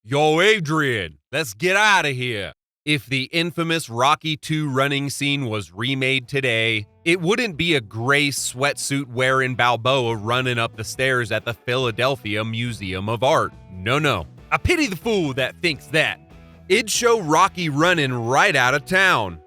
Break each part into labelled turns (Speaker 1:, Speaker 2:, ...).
Speaker 1: Yo, Adrian, let's get out of here. If the infamous Rocky II running scene was remade today, it wouldn't be a gray sweatsuit wearing Balboa running up the stairs at the Philadelphia Museum of Art. No. I pity the fool that thinks that. It'd show Rocky running right out of town.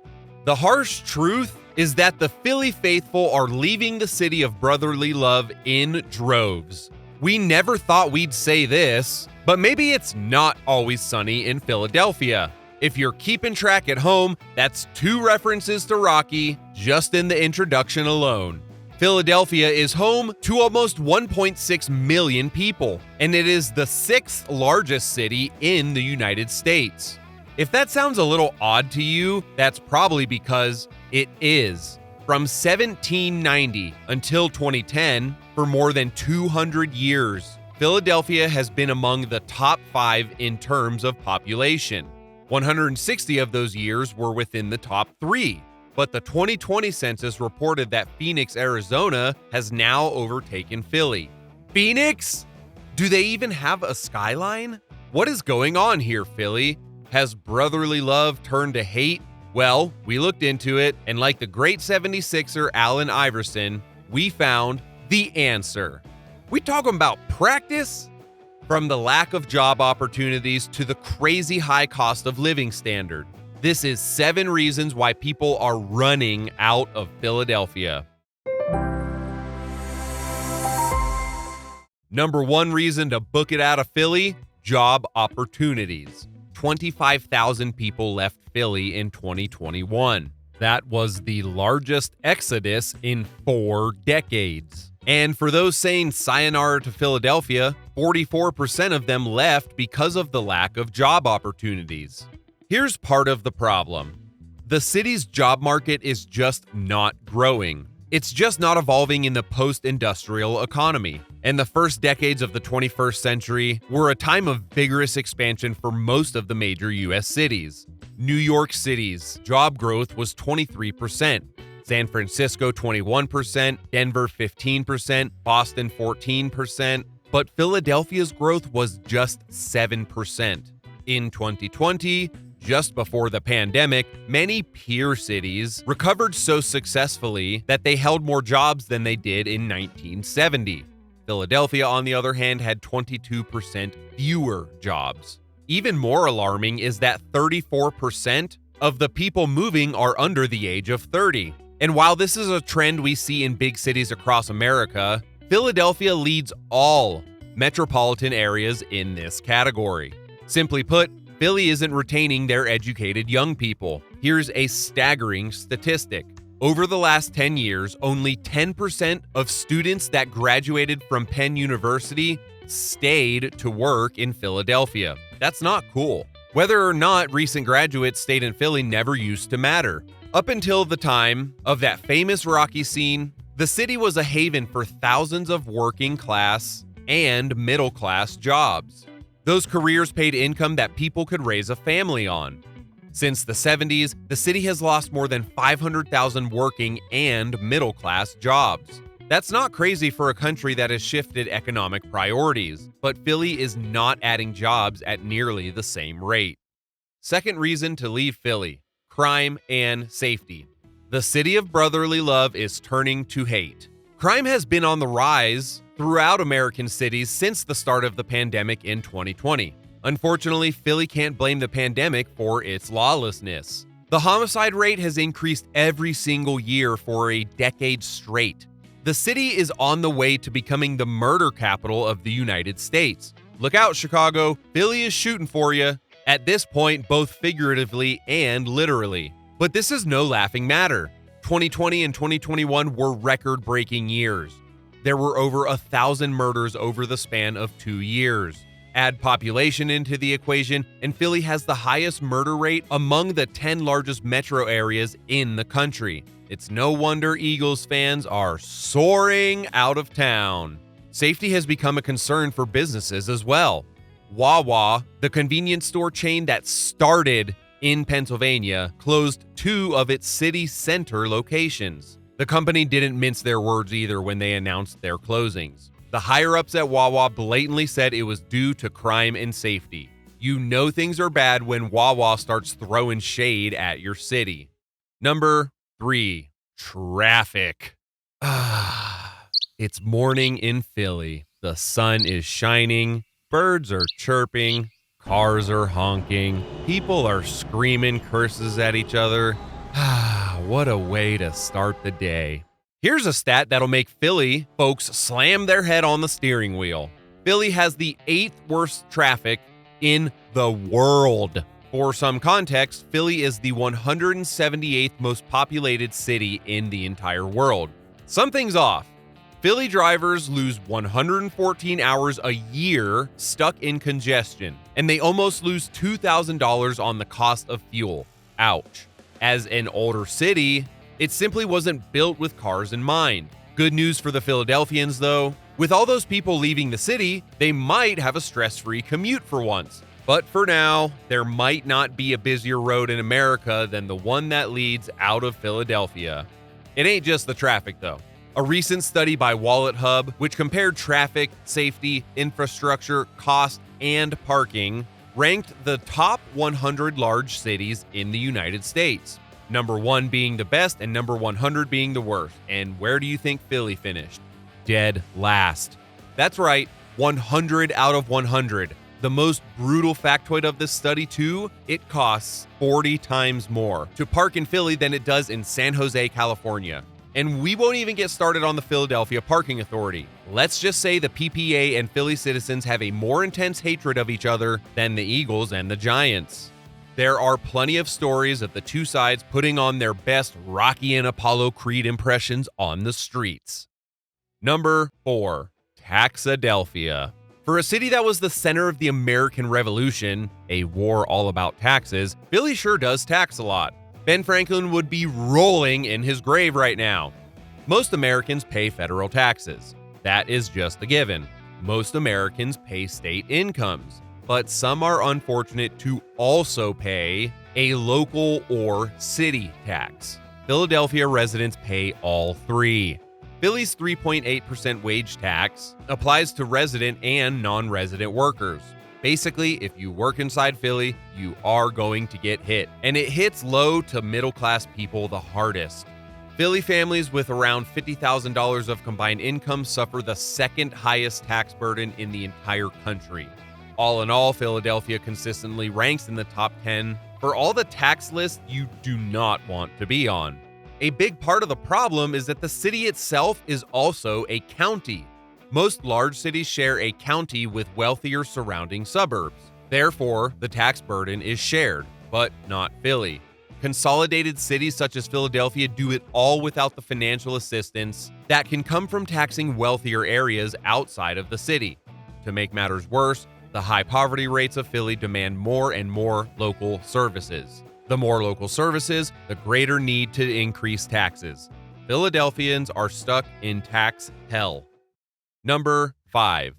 Speaker 1: The harsh truth is that the Philly faithful are leaving the city of brotherly love in droves. We never thought we'd say this, but maybe it's not always sunny in Philadelphia. If you're keeping track at home, that's 2 references to Rocky just in the introduction alone. Philadelphia is home to almost 1.6 million people, and it is the 6th largest city in the United States. If that sounds a little odd to you, that's probably because it is. From 1790 until 2010, for more than 200 years, Philadelphia has been among the top 5 in terms of population. 160 of those years were within the top 3, but the 2020 census reported that Phoenix, Arizona has now overtaken Philly. Phoenix? Do they even have a skyline? What is going on here, Philly? Has brotherly love turned to hate? Well, we looked into it, and like the great 76er Allen Iverson, we found the answer. We talking about practice? From the lack of job opportunities to the crazy high cost of living standard. This is 7 reasons why people are running out of Philadelphia. Number 1 reason to book it out of Philly, job opportunities. 25,000 people left Philly in 2021. That was the largest exodus in 4 decades. And for those saying sayonara to Philadelphia, 44% of them left because of the lack of job opportunities. Here's part of the problem. The city's job market is just not growing. It's just not evolving in the post-industrial economy. And the first decades of the 21st century were a time of vigorous expansion for most of the major U.S. cities. New York City's job growth was 23%. San Francisco 21%, Denver 15%, Boston 14%, but Philadelphia's growth was just 7%. In 2020, just before the pandemic, many peer cities recovered so successfully that they held more jobs than they did in 1970. Philadelphia, on the other hand, had 22% fewer jobs. Even more alarming is that 34% of the people moving are under the age of 30. And while this is a trend we see in big cities across America, Philadelphia leads all metropolitan areas in this category. Simply put, Philly isn't retaining their educated young people. Here's a staggering statistic. Over the last 10 years, only 10% of students that graduated from Penn University stayed to work in Philadelphia. That's not cool. Whether or not recent graduates stayed in Philly never used to matter. Up until the time of that famous Rocky scene, the city was a haven for thousands of working class and middle class jobs. Those careers paid income that people could raise a family on. Since the 70s, the city has lost more than 500,000 working and middle class jobs. That's not crazy for a country that has shifted economic priorities, but Philly is not adding jobs at nearly the same rate. Second reason to leave Philly: crime and safety. The city of brotherly love is turning to hate. Crime has been on the rise throughout American cities since the start of the pandemic in 2020. Unfortunately, Philly can't blame the pandemic for its lawlessness. The homicide rate has increased every single year for a decade straight. The city is on the way to becoming the murder capital of the United States. Look out, Chicago. Philly is shooting for you. At this point, both figuratively and literally. But this is no laughing matter. 2020 and 2021 were record-breaking years. There were over 1,000 murders over the span of 2 years. Add population into the equation, and Philly has the highest murder rate among the 10 largest metro areas in the country. It's no wonder Eagles fans are soaring out of town. Safety has become a concern for businesses as well. Wawa, the convenience store chain that started in Pennsylvania, closed 2 of its city center locations. The company didn't mince their words either when they announced their closings. The higher-ups at Wawa blatantly said it was due to crime and safety. You know things are bad when Wawa starts throwing shade at your city. Number 3, traffic. It's morning in Philly. The sun is shining, birds are chirping, cars are honking, people are screaming curses at each other. What a way to start the day. Here's a stat that'll make Philly folks slam their head on the steering wheel. Philly has the 8th worst traffic in the world. For some context, Philly is the 178th most populated city in the entire world. Something's off. Philly drivers lose 114 hours a year stuck in congestion, and they almost lose $2,000 on the cost of fuel. Ouch. As an older city, it simply wasn't built with cars in mind. Good news for the Philadelphians, though. With all those people leaving the city, they might have a stress-free commute for once. But for now, there might not be a busier road in America than the one that leads out of Philadelphia. It ain't just the traffic, though. A recent study by WalletHub, which compared traffic, safety, infrastructure, cost, and parking, ranked the top 100 large cities in the United States. Number 1 being the best and number 100 being the worst. And where do you think Philly finished? Dead last. That's right, 100 out of 100. The most brutal factoid of this study, too, it costs 40 times more to park in Philly than it does in San Jose, California. And we won't even get started on the Philadelphia Parking Authority. Let's just say the PPA and Philly citizens have a more intense hatred of each other than the Eagles and the Giants. There are plenty of stories of the two sides putting on their best Rocky and Apollo Creed impressions on the streets. Number 4, Taxadelphia. For a city that was the center of the American Revolution, a war all about taxes, Philly sure does tax a lot. Ben Franklin would be rolling in his grave right now. Most Americans pay federal taxes. That is just a given. Most Americans pay state incomes, but some are unfortunate to also pay a local or city tax. Philadelphia residents pay all 3. Philly's 3.8% wage tax applies to resident and non-resident workers. Basically, if you work inside Philly, you are going to get hit, and it hits low to middle-class people the hardest. Philly families with around $50,000 of combined income suffer the second highest tax burden in the entire country. All in all, Philadelphia consistently ranks in the top 10 for all the tax lists you do not want to be on. A big part of the problem is that the city itself is also a county. Most large cities share a county with wealthier surrounding suburbs. Therefore, the tax burden is shared, but not Philly. Consolidated cities such as Philadelphia do it all without the financial assistance that can come from taxing wealthier areas outside of the city. To make matters worse, the high poverty rates of Philly demand more and more local services. The more local services, the greater need to increase taxes. Philadelphians are stuck in tax hell. Number 5,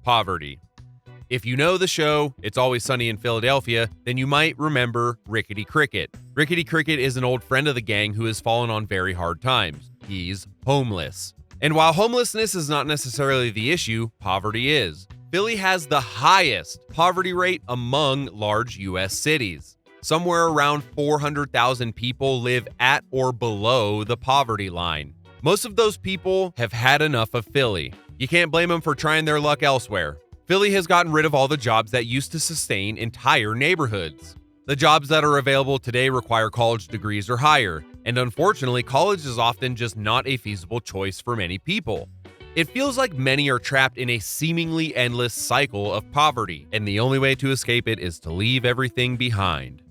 Speaker 1: poverty. If you know the show, It's Always Sunny in Philadelphia, then you might remember Rickety Cricket. Rickety Cricket is an old friend of the gang who has fallen on very hard times. He's homeless. And while homelessness is not necessarily the issue, poverty is. Philly has the highest poverty rate among large U.S. cities. Somewhere around 400,000 people live at or below the poverty line. Most of those people have had enough of Philly. You can't blame them for trying their luck elsewhere. Philly has gotten rid of all the jobs that used to sustain entire neighborhoods. The jobs that are available today require college degrees or higher, and unfortunately, college is often just not a feasible choice for many people. It feels like many are trapped in a seemingly endless cycle of poverty, and the only way to escape it is to leave everything behind.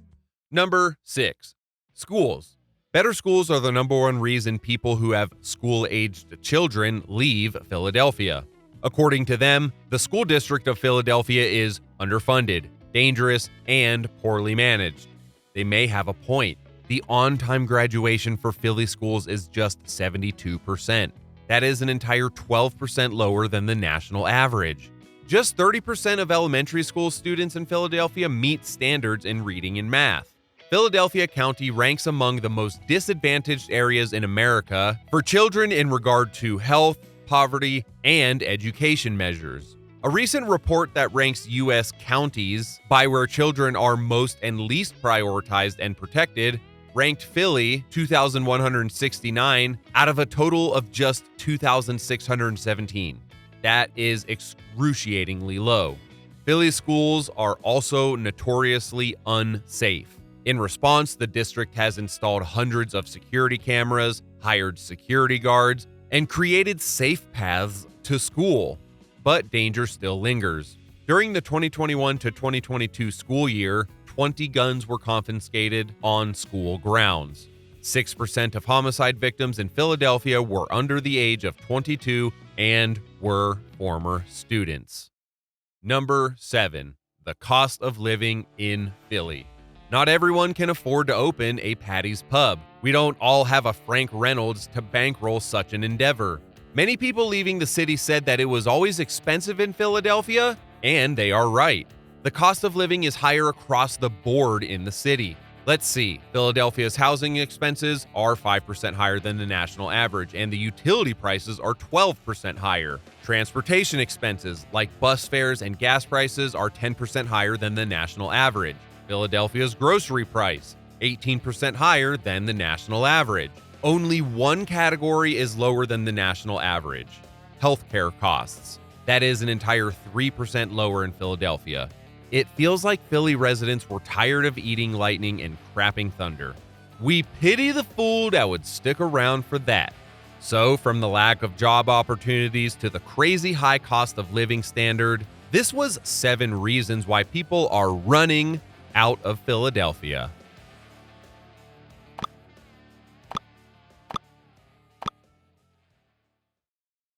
Speaker 1: Number 6, schools. Better schools are the number one reason people who have school-aged children leave Philadelphia. According to them, the school district of Philadelphia is underfunded, dangerous, and poorly managed. They may have a point. The on-time graduation for Philly schools is just 72%. That is an entire 12% lower than the national average. Just 30% of elementary school students in Philadelphia meet standards in reading and math. Philadelphia County ranks among the most disadvantaged areas in America for children in regard to health, poverty, and education measures. A recent report that ranks U.S. counties by where children are most and least prioritized and protected ranked Philly 2,169 out of a total of just 2,617. That is excruciatingly low. Philly schools are also notoriously unsafe. In response, the district has installed hundreds of security cameras, hired security guards, and created safe paths to school. But danger still lingers. During the 2021 to 2022 school year, 20 guns were confiscated on school grounds. 6% of homicide victims in Philadelphia were under the age of 22 and were former students. Number 7. The cost of living in Philly. Not everyone can afford to open a Patty's Pub. We don't all have a Frank Reynolds to bankroll such an endeavor. Many people leaving the city said that it was always expensive in Philadelphia, and they are right. The cost of living is higher across the board in the city. Let's see. Philadelphia's housing expenses are 5% higher than the national average, and the utility prices are 12% higher. Transportation expenses, like bus fares and gas prices, are 10% higher than the national average. Philadelphia's grocery price, 18% higher than the national average. Only one category is lower than the national average: healthcare costs. That is an entire 3% lower in Philadelphia. It feels like Philly residents were tired of eating lightning and crapping thunder. We pity the fool that would stick around for that. So, from the lack of job opportunities to the crazy high cost of living standard, this was 7 reasons why people are running out of Philadelphia.